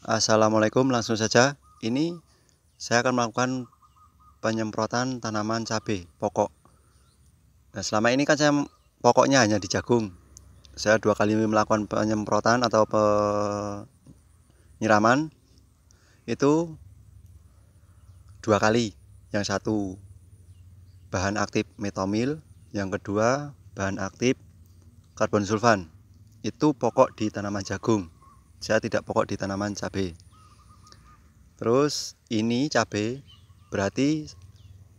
Assalamualaikum, langsung saja. Ini saya akan melakukan penyemprotan tanaman cabai pokok. Nah, selama ini kan saya pokoknya hanya di jagung. Saya 2 kali melakukan penyemprotan atau penyiraman. Itu 2 kali. Yang satu bahan aktif metomil, yang kedua bahan aktif karbon sulfan. Itu pokok di tanaman jagung. Saya tidak pokok di tanaman cabai. Terus ini cabai berarti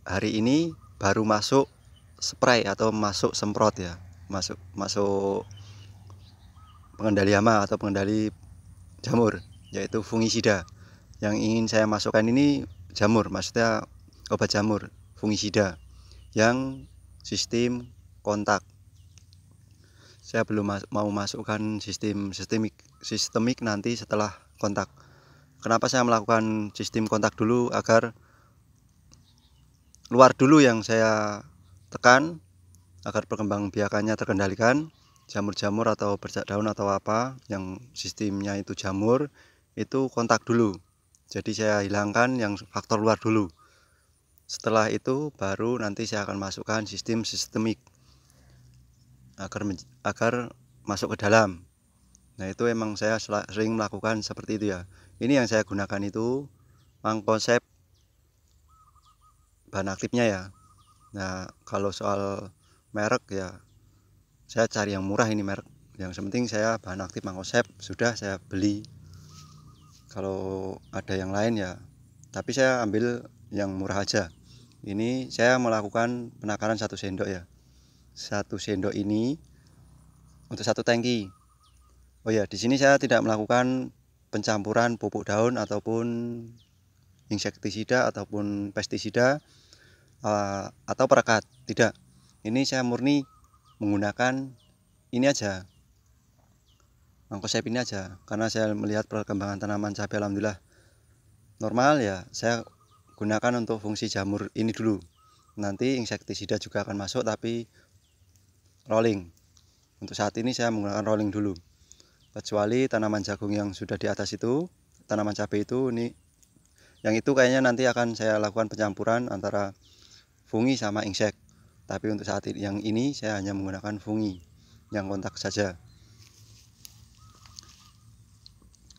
hari ini baru masuk spray atau masuk semprot ya, masuk pengendali hama atau pengendali jamur, yaitu fungisida. Yang ingin saya masukkan ini jamur, maksudnya obat jamur fungisida yang sistem kontak. Saya belum mau masukkan sistemik nanti setelah kontak. Kenapa saya melakukan sistem kontak dulu? Agar luar dulu yang saya tekan, agar perkembangbiakannya terkendalikan. Jamur-jamur atau bercak daun atau apa yang sistemnya itu jamur, itu kontak dulu. Jadi saya hilangkan yang faktor luar dulu. Setelah itu baru nanti saya akan masukkan sistemik agar masuk ke dalam. Nah, itu emang saya sering melakukan seperti itu ya. Ini yang saya gunakan itu konsep bahan aktifnya ya. Nah, kalau soal merek ya, saya cari yang murah ini merek. Yang penting saya bahan aktif konsep sudah saya beli. Kalau ada yang lain ya, tapi saya ambil yang murah aja. Ini saya melakukan penakaran 1 sendok ya. 1 sendok ini untuk 1 tangki. Oh ya, di sini saya tidak melakukan pencampuran pupuk daun ataupun insektisida ataupun pestisida atau perekat. Tidak. Ini saya murni menggunakan ini aja. Konsep ini aja. Karena saya melihat perkembangan tanaman cabai alhamdulillah normal ya, saya gunakan untuk fungsi jamur ini dulu. Nanti insektisida juga akan masuk, tapi rolling. Untuk saat ini saya menggunakan rolling dulu. Kecuali tanaman jagung yang sudah di atas itu, tanaman cabai itu ini, yang itu kayaknya nanti akan saya lakukan pencampuran antara fungi sama insek. Tapi untuk saat ini, yang ini saya hanya menggunakan fungi yang kontak saja.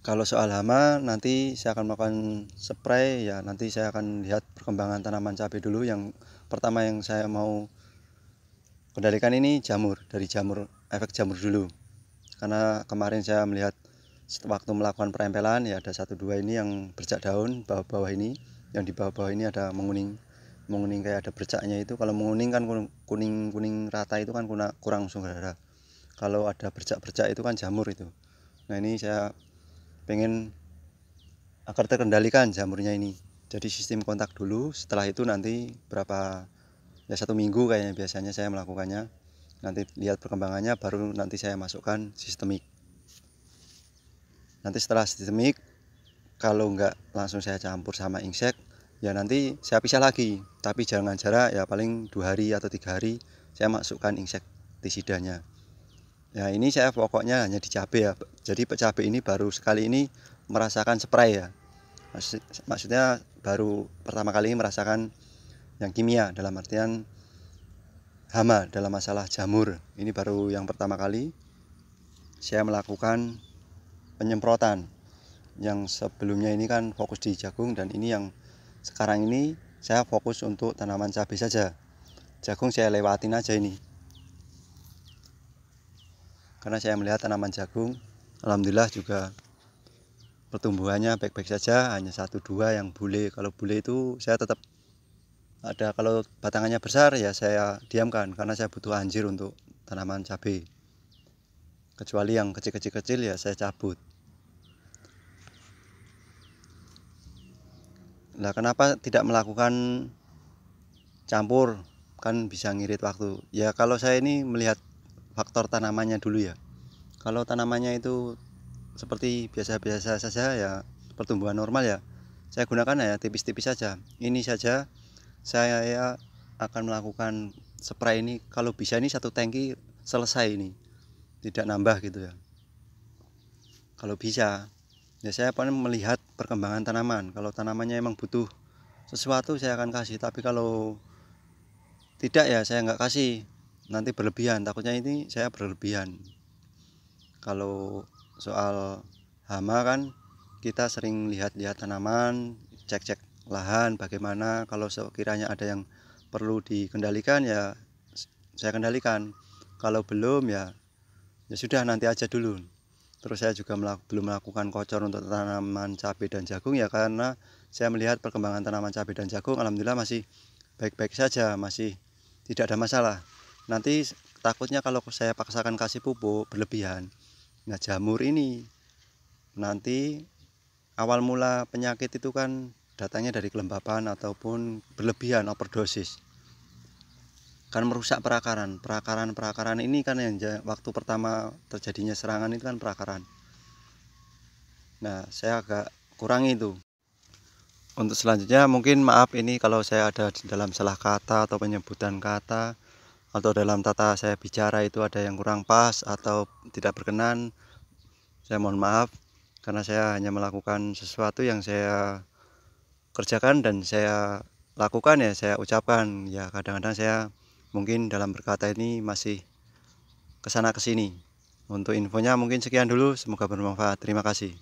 Kalau soal hama nanti saya akan melakukan spray ya, nanti saya akan lihat perkembangan tanaman cabai dulu. Yang pertama yang saya mau kendalikan ini jamur, dari efek jamur dulu. Karena kemarin saya melihat waktu melakukan perempelan ya, ada 1-2 ini yang bercak daun bawah-bawah ini, yang di bawah-bawah ini ada menguning kayak ada bercaknya. Itu kalau menguning kan kuning rata, itu kan kurang saudara. Kalau ada bercak-bercak itu kan jamur itu. Nah, ini saya pengen agar terkendalikan jamurnya ini, jadi sistem kontak dulu. Setelah itu nanti berapa ya, 1 minggu kayaknya biasanya saya melakukannya. Nanti lihat perkembangannya baru nanti saya masukkan sistemik. Nanti setelah sistemik, kalau enggak langsung saya campur sama insek ya, nanti saya pisah lagi. Tapi jangan jarak ya, paling 2 hari atau 3 hari saya masukkan insektisidanya. Ya, ini saya pokoknya hanya di cabai ya. Jadi cabai ini baru sekali ini merasakan spray ya. Maksudnya baru pertama kali ini merasakan yang kimia, dalam artian hama dalam masalah jamur. Ini baru yang pertama kali saya melakukan penyemprotan. Yang sebelumnya ini kan fokus di jagung, dan ini yang sekarang ini saya fokus untuk tanaman cabai saja. Jagung saya lewatin aja ini, karena saya melihat tanaman jagung alhamdulillah juga pertumbuhannya baik-baik saja. Hanya 1-2 yang bule. Kalau bule itu saya tetap ada, kalau batangannya besar ya saya diamkan, karena saya butuh anjir untuk tanaman cabai. Kecuali yang kecil-kecil ya saya cabut. Nah, kenapa tidak melakukan campur? Kan bisa ngirit waktu. Ya, kalau saya ini melihat faktor tanamannya dulu ya. Kalau tanamannya itu seperti biasa-biasa saja ya, pertumbuhan normal ya, saya gunakan ya tipis-tipis saja. Ini saja saya akan melakukan spray ini, kalau bisa ini 1 tangki selesai ini, tidak nambah gitu ya, kalau bisa. Ya saya paling melihat perkembangan tanaman. Kalau tanamannya emang butuh sesuatu saya akan kasih, tapi kalau tidak ya saya nggak kasih, nanti berlebihan, takutnya ini saya berlebihan. Kalau soal hama kan kita sering lihat-lihat tanaman, cek-cek lahan bagaimana, kalau sekiranya ada yang perlu dikendalikan ya saya kendalikan, kalau belum ya sudah nanti aja dulu. Terus saya juga belum melakukan kocor untuk tanaman cabai dan jagung ya, karena saya melihat perkembangan tanaman cabai dan jagung alhamdulillah masih baik-baik saja, masih tidak ada masalah. Nanti takutnya kalau saya paksakan kasih pupuk berlebihan, nah jamur ini nanti awal mula penyakit itu kan datangnya dari kelembapan ataupun berlebihan overdosis, kan merusak perakaran ini kan yang waktu pertama terjadinya serangan itu kan perakaran. Nah saya agak kurang itu. Untuk selanjutnya mungkin maaf ini kalau saya ada dalam salah kata atau penyebutan kata, atau dalam tata saya bicara itu ada yang kurang pas atau tidak berkenan, saya mohon maaf, karena saya hanya melakukan sesuatu yang saya kerjakan dan saya lakukan ya saya ucapkan. Ya kadang-kadang saya mungkin dalam berkata ini masih kesana kesini. Untuk infonya mungkin sekian dulu, semoga bermanfaat. Terima kasih.